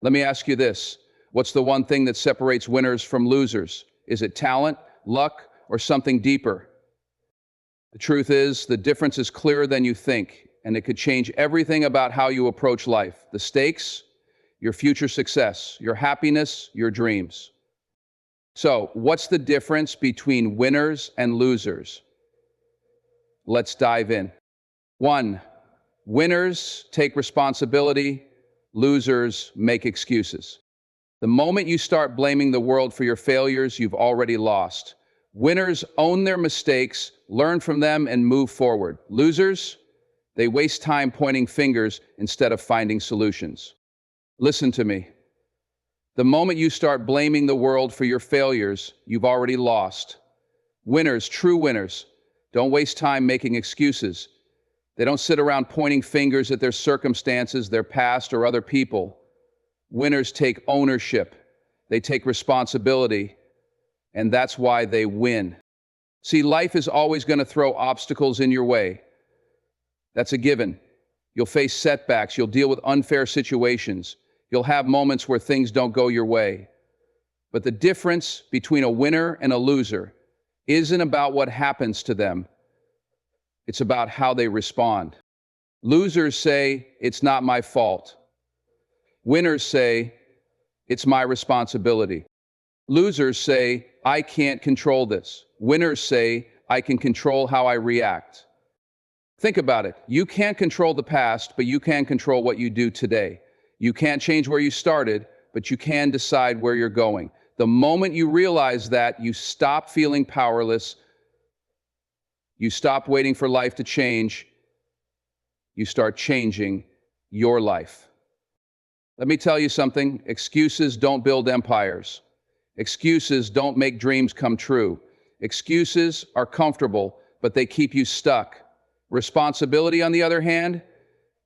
Let me ask you this. What's the one thing that separates winners from losers? Is it talent, luck, or something deeper? The truth is, the difference is clearer than you think, and it could change everything about how you approach life. The stakes, your future success, your happiness, your dreams. So, what's the difference between winners and losers? Let's dive in. 1. Winners take responsibility, losers make excuses. The moment you start blaming the world for your failures, you've already lost. Winners own their mistakes, learn from them, and move forward. Losers, they waste time pointing fingers instead of finding solutions. Listen to me. The moment you start blaming the world for your failures, you've already lost. Winners, true winners, don't waste time making excuses. They don't sit around pointing fingers at their circumstances, their past, or other people. Winners take ownership. They take responsibility. And that's why they win. See, life is always going to throw obstacles in your way. That's a given. You'll face setbacks. You'll deal with unfair situations. You'll have moments where things don't go your way. But the difference between a winner and a loser isn't about what happens to them. It's about how they respond. Losers say, "It's not my fault." Winners say, "It's my responsibility." Losers say, "I can't control this." Winners say, "I can control how I react." Think about it. You can't control the past, but you can control what you do today. You can't change where you started, but you can decide where you're going. The moment you realize that, you stop feeling powerless. You stop waiting for life to change. You start changing your life. Let me tell you something. Excuses don't build empires. Excuses don't make dreams come true. Excuses are comfortable, but they keep you stuck. Responsibility, on the other hand,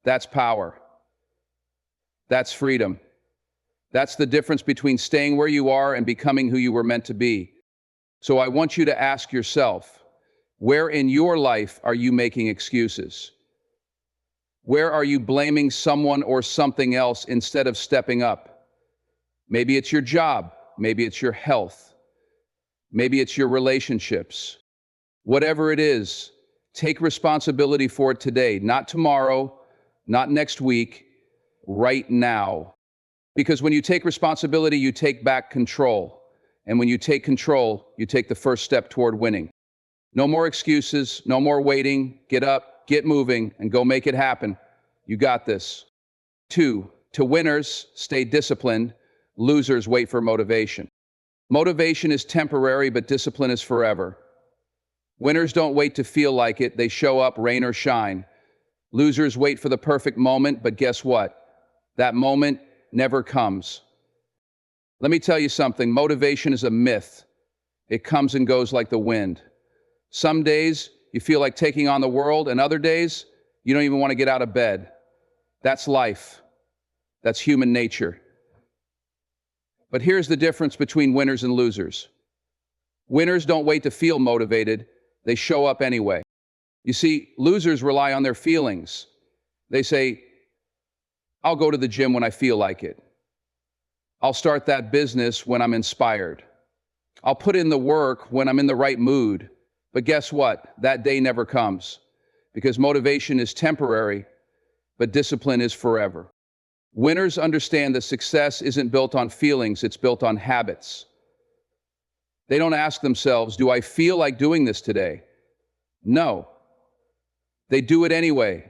that's power. That's freedom. That's the difference between staying where you are and becoming who you were meant to be. So I want you to ask yourself, where in your life are you making excuses? Where are you blaming someone or something else instead of stepping up? Maybe it's your job. Maybe it's your health. Maybe it's your relationships. Whatever it is, take responsibility for it today, not tomorrow, not next week, right now. Because when you take responsibility, you take back control. And when you take control, you take the first step toward winning. No more excuses, no more waiting. Get up, get moving, and go make it happen. You got this. 2, to winners, stay disciplined. Losers wait for motivation. Motivation is temporary, but discipline is forever. Winners don't wait to feel like it. They show up, rain or shine. Losers wait for the perfect moment, but guess what? That moment never comes. Let me tell you something. Motivation is a myth. It comes and goes like the wind. Some days you feel like taking on the world, and other days you don't even want to get out of bed. That's life. That's human nature. But here's the difference between winners and losers. Winners don't wait to feel motivated. They show up anyway. You see, losers rely on their feelings. They say, "I'll go to the gym when I feel like it. I'll start that business when I'm inspired. I'll put in the work when I'm in the right mood." But guess what? That day never comes, because motivation is temporary, but discipline is forever. Winners understand that success isn't built on feelings, it's built on habits. They don't ask themselves, "Do I feel like doing this today?" No. They do it anyway.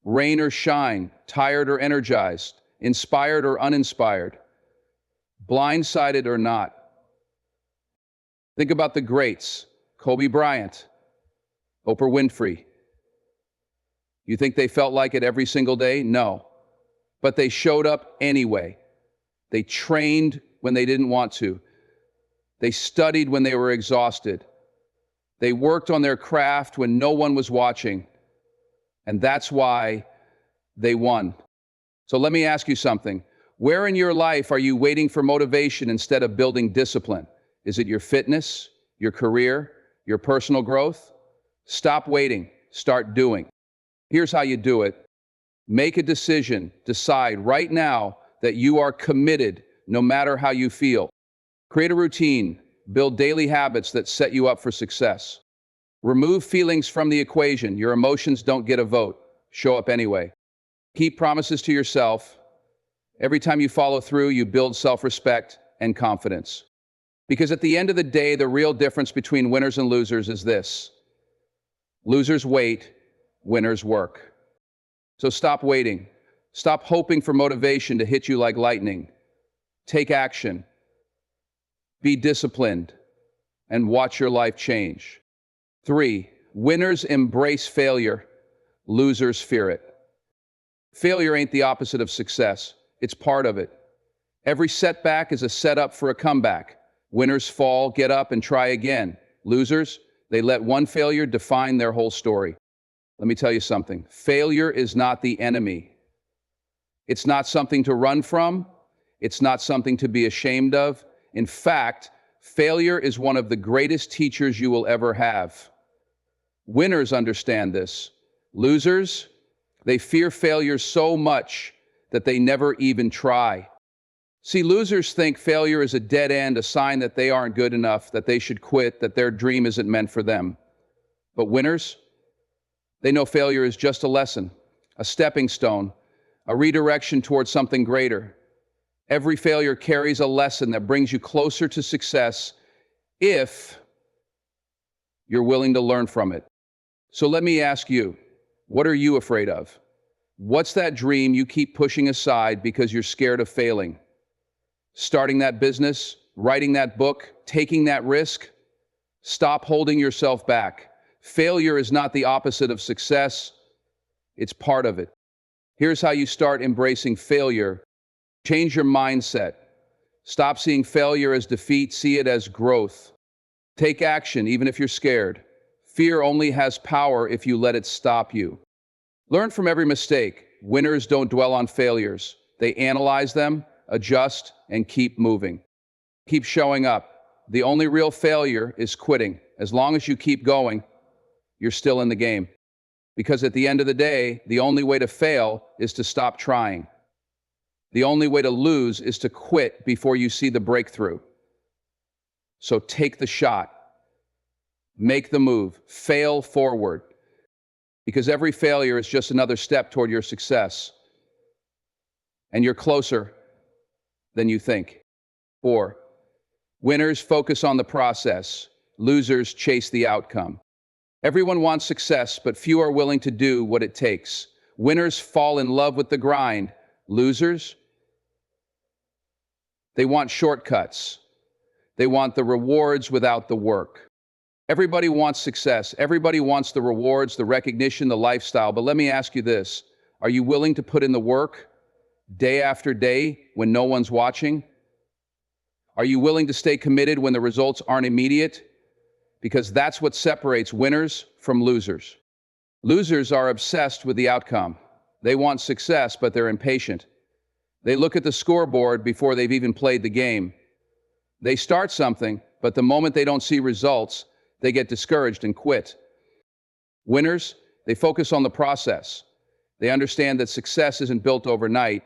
Rain or shine, tired or energized, inspired or uninspired, blindsided or not. Think about the greats. Kobe Bryant, Oprah Winfrey. You think they felt like it every single day? No. But they showed up anyway. They trained when they didn't want to. They studied when they were exhausted. They worked on their craft when no one was watching. And that's why they won. So let me ask you something. Where in your life are you waiting for motivation instead of building discipline? Is it your fitness, your career, your personal growth? Stop waiting. Start doing. Here's how you do it. Make a decision. Decide right now that you are committed no matter how you feel. Create a routine. Build daily habits that set you up for success. Remove feelings from the equation. Your emotions don't get a vote. Show up anyway. Keep promises to yourself. Every time you follow through, you build self-respect and confidence. Because at the end of the day, the real difference between winners and losers is this: losers wait, winners work. So stop waiting. Stop hoping for motivation to hit you like lightning. Take action. Be disciplined and watch your life change. 3, winners embrace failure. Losers fear it. Failure ain't the opposite of success. It's part of it. Every setback is a setup for a comeback. Winners fall, get up, and try again. Losers, they let one failure define their whole story. Let me tell you something. Failure is not the enemy. It's not something to run from. It's not something to be ashamed of. In fact, failure is one of the greatest teachers you will ever have. Winners understand this. Losers, they fear failure so much that they never even try. See, losers think failure is a dead end, a sign that they aren't good enough, that they should quit, that their dream isn't meant for them. But winners, they know failure is just a lesson, a stepping stone, a redirection towards something greater. Every failure carries a lesson that brings you closer to success if you're willing to learn from it. So let me ask you, what are you afraid of? What's that dream you keep pushing aside because you're scared of failing? Starting that business, writing that book, taking that risk? Stop holding yourself back. Failure is not the opposite of success. It's part of it. Here's how you start embracing failure. Change your mindset. Stop seeing failure as defeat, see it as growth. Take action, even if you're scared. Fear only has power if you let it stop you. Learn from every mistake. Winners don't dwell on failures. They analyze them, adjust, and keep moving. Keep showing up. The only real failure is quitting. As long as you keep going, you're still in the game. Because at the end of the day, the only way to fail is to stop trying. The only way to lose is to quit before you see the breakthrough. So take the shot. Make the move. Fail forward. Because every failure is just another step toward your success. And you're closer than you think. 4, winners focus on the process. Losers chase the outcome. Everyone wants success, but few are willing to do what it takes. Winners fall in love with the grind. Losers, they want shortcuts. They want the rewards without the work. Everybody wants success. Everybody wants the rewards, the recognition, the lifestyle. But let me ask you this. Are you willing to put in the work day after day when no one's watching? Are you willing to stay committed when the results aren't immediate? Because that's what separates winners from losers. Losers are obsessed with the outcome. They want success, but they're impatient. They look at the scoreboard before they've even played the game. They start something, but the moment they don't see results, they get discouraged and quit. Winners, they focus on the process. They understand that success isn't built overnight.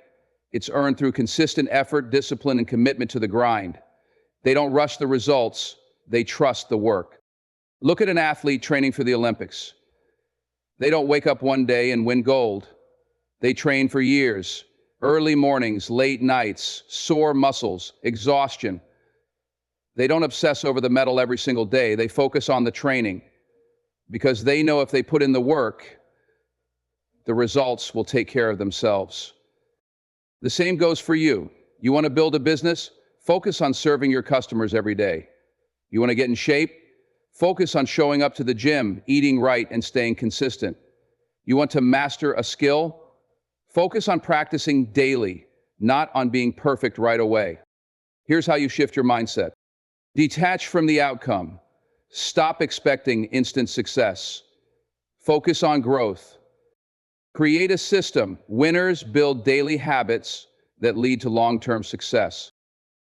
It's earned through consistent effort, discipline, and commitment to the grind. They don't rush the results. They trust the work. Look at an athlete training for the Olympics. They don't wake up one day and win gold. They train for years. Early mornings, late nights, sore muscles, exhaustion. They don't obsess over the medal every single day. They focus on the training because they know if they put in the work, the results will take care of themselves. The same goes for you. You want to build a business? Focus on serving your customers every day. You want to get in shape? Focus on showing up to the gym, eating right, and staying consistent. You want to master a skill? Focus on practicing daily, not on being perfect right away. Here's how you shift your mindset. Detach from the outcome. Stop expecting instant success. Focus on growth. Create a system. Winners build daily habits that lead to long-term success.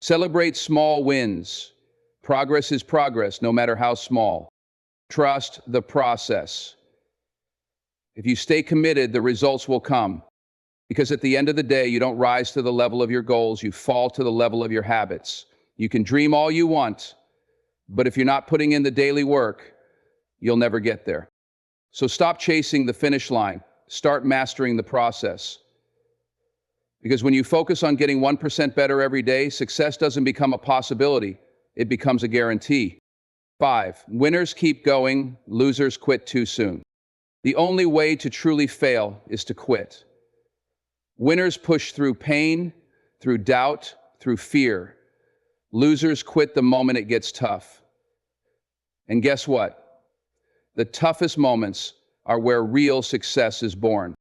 Celebrate small wins. Progress is progress, no matter how small. Trust the process. If you stay committed, the results will come. Because at the end of the day, you don't rise to the level of your goals, you fall to the level of your habits. You can dream all you want, but if you're not putting in the daily work, you'll never get there. So stop chasing the finish line. Start mastering the process. Because when you focus on getting 1% better every day, success doesn't become a possibility, it becomes a guarantee. 5. Winners keep going, losers quit too soon. The only way to truly fail is to quit. Winners push through pain, through doubt, through fear. Losers quit the moment it gets tough. And guess what? The toughest moments are where real success is born.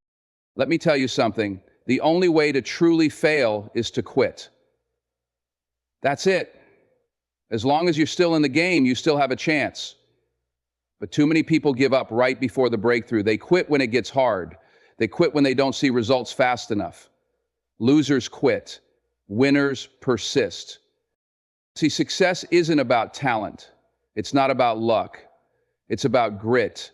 Let me tell you something. The only way to truly fail is to quit. That's it. As long as you're still in the game, you still have a chance. But too many people give up right before the breakthrough. They quit when it gets hard. They quit when they don't see results fast enough. Losers quit. Winners persist. See, success isn't about talent. It's not about luck. It's about grit.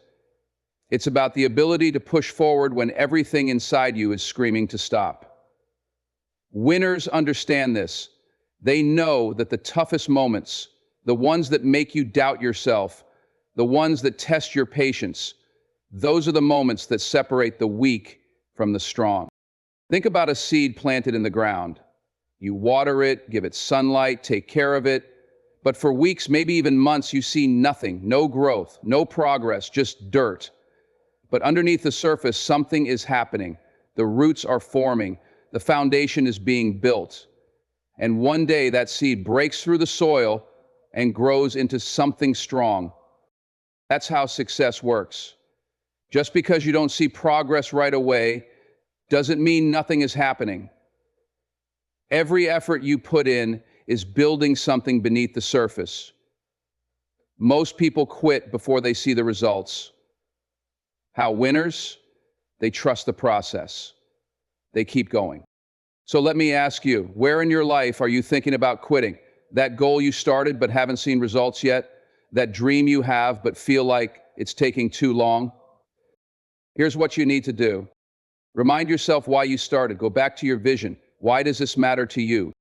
It's about the ability to push forward when everything inside you is screaming to stop. Winners understand this. They know that the toughest moments, the ones that make you doubt yourself, the ones that test your patience, those are the moments that separate the weak from the strong. Think about a seed planted in the ground. You water it, give it sunlight, take care of it, but for weeks, maybe even months, you see nothing, no growth, no progress, just dirt. But underneath the surface, something is happening. The roots are forming. The foundation is being built. And one day that seed breaks through the soil and grows into something strong. That's how success works. Just because you don't see progress right away doesn't mean nothing is happening. Every effort you put in is building something beneath the surface. Most people quit before they see the results. How winners? They trust the process. They keep going. So let me ask you, where in your life are you thinking about quitting? That goal you started but haven't seen results yet? That dream you have but feel like it's taking too long? Here's what you need to do. Remind yourself why you started. Go back to your vision. Why does this matter to you?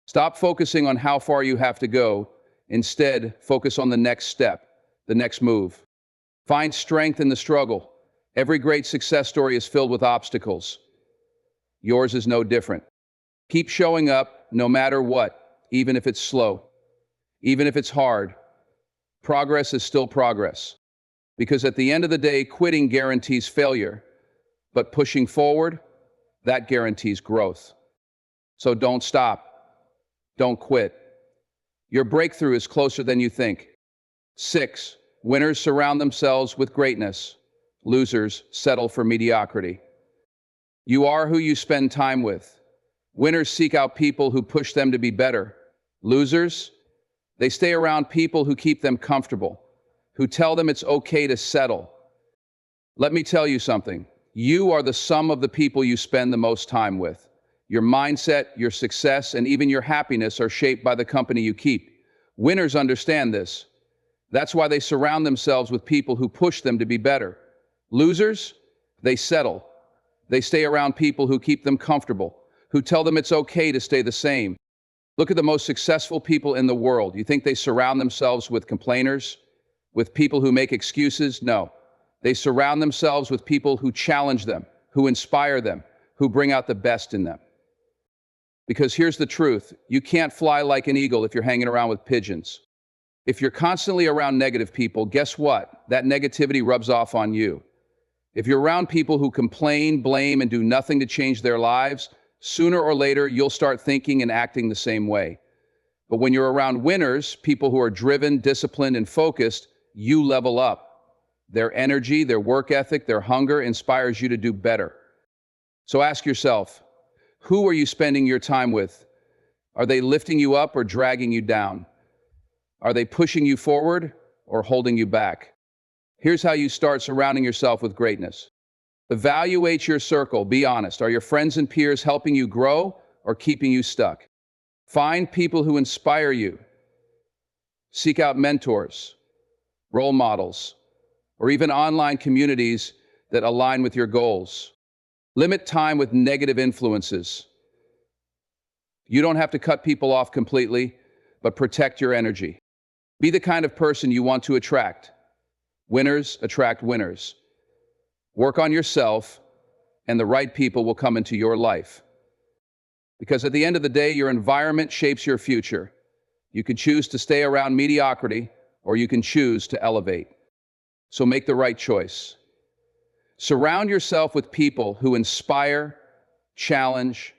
Stop focusing on how far you have to go. Instead, focus on the next step, the next move. Find strength in the struggle. Every great success story is filled with obstacles. Yours is no different. Keep showing up no matter what, even if it's slow, even if it's hard. Progress is still progress. Because at the end of the day, quitting guarantees failure, but pushing forward, that guarantees growth. So don't stop. Don't quit. Your breakthrough is closer than you think. 6. Winners surround themselves with greatness. Losers settle for mediocrity. You are who you spend time with. Winners seek out people who push them to be better. Losers, they stay around people who keep them comfortable, who tell them it's okay to settle. Let me tell you something. You are the sum of the people you spend the most time with. Your mindset, your success, and even your happiness are shaped by the company you keep. Winners understand this. That's why they surround themselves with people who push them to be better. Losers, they settle. They stay around people who keep them comfortable, who tell them it's okay to stay the same. Look at the most successful people in the world. You think they surround themselves with complainers, with people who make excuses? No. They surround themselves with people who challenge them, who inspire them, who bring out the best in them. Because here's the truth, you can't fly like an eagle if you're hanging around with pigeons. If you're constantly around negative people, guess what? That negativity rubs off on you. If you're around people who complain, blame, and do nothing to change their lives, sooner or later, you'll start thinking and acting the same way. But when you're around winners, people who are driven, disciplined, and focused, you level up. Their energy, their work ethic, their hunger inspires you to do better. So ask yourself, who are you spending your time with? Are they lifting you up or dragging you down? Are they pushing you forward or holding you back? Here's how you start surrounding yourself with greatness. Evaluate your circle. Be honest. Are your friends and peers helping you grow or keeping you stuck? Find people who inspire you. Seek out mentors, role models, or even online communities that align with your goals. Limit time with negative influences. You don't have to cut people off completely, but protect your energy. Be the kind of person you want to attract. Winners attract winners. Work on yourself, and the right people will come into your life. Because at the end of the day, your environment shapes your future. You can choose to stay around mediocrity, or you can choose to elevate. So make the right choice. Surround yourself with people who inspire, challenge,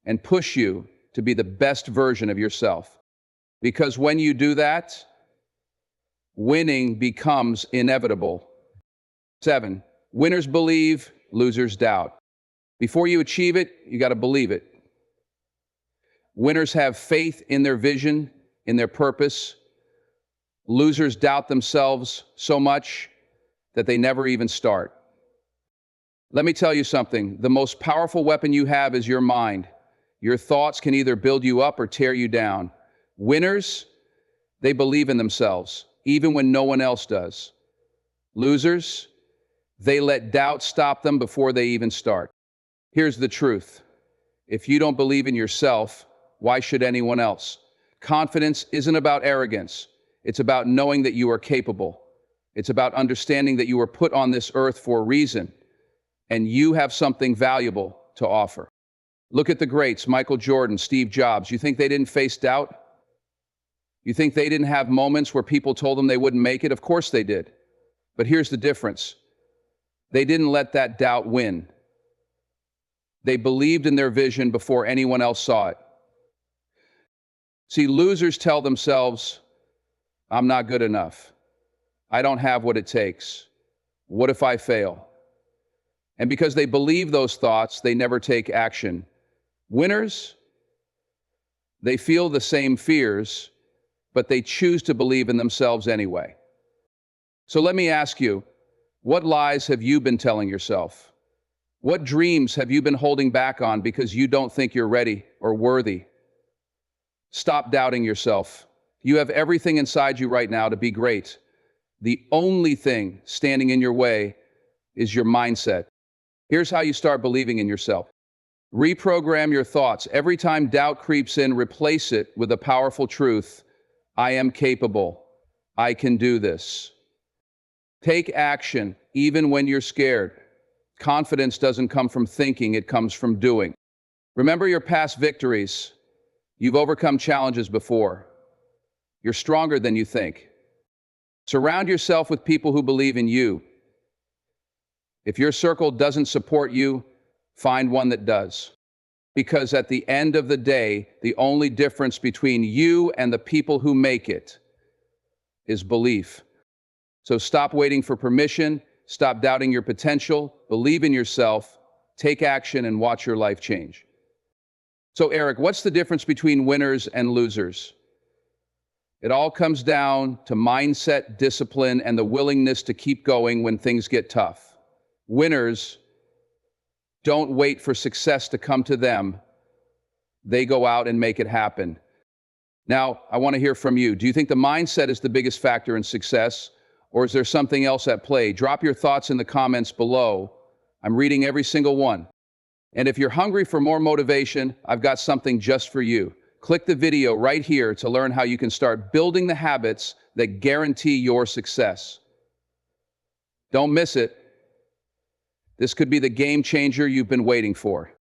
and push you to be the best version of yourself. Because when you do that, winning becomes inevitable. 7, winners believe, losers doubt. Before you achieve it, you got to believe it. Winners have faith in their vision, in their purpose. Losers doubt themselves so much that they never even start. Let me tell you something. The most powerful weapon you have is your mind. Your thoughts can either build you up or tear you down. Winners, they believe in themselves, even when no one else does. Losers, they let doubt stop them before they even start. Here's the truth. If you don't believe in yourself, why should anyone else? Confidence isn't about arrogance. It's about knowing that you are capable. It's about understanding that you were put on this earth for a reason, and you have something valuable to offer. Look at the greats, Michael Jordan, Steve Jobs. You think they didn't face doubt? You think they didn't have moments where people told them they wouldn't make it? Of course they did. But here's the difference. They didn't let that doubt win. They believed in their vision before anyone else saw it. See, losers tell themselves, I'm not good enough. I don't have what it takes. What if I fail? And because they believe those thoughts, they never take action. Winners, they feel the same fears, but they choose to believe in themselves anyway. So let me ask you, what lies have you been telling yourself? What dreams have you been holding back on because you don't think you're ready or worthy? Stop doubting yourself. You have everything inside you right now to be great. The only thing standing in your way is your mindset. Here's how you start believing in yourself. Reprogram your thoughts. Every time doubt creeps in, replace it with a powerful truth. I am capable. I can do this. Take action, even when you're scared. Confidence doesn't come from thinking, it comes from doing. Remember your past victories. You've overcome challenges before. You're stronger than you think. Surround yourself with people who believe in you. If your circle doesn't support you, find one that does. Because at the end of the day, the only difference between you and the people who make it is belief. So stop waiting for permission, stop doubting your potential, believe in yourself, take action, and watch your life change. So Eric, what's the difference between winners and losers? It all comes down to mindset, discipline, and the willingness to keep going when things get tough. Winners don't wait for success to come to them. They go out and make it happen. Now, I want to hear from you. Do you think the mindset is the biggest factor in success, or is there something else at play? Drop your thoughts in the comments below. I'm reading every single one. And if you're hungry for more motivation, I've got something just for you. Click the video right here to learn how you can start building the habits that guarantee your success. Don't miss it. This could be the game changer you've been waiting for.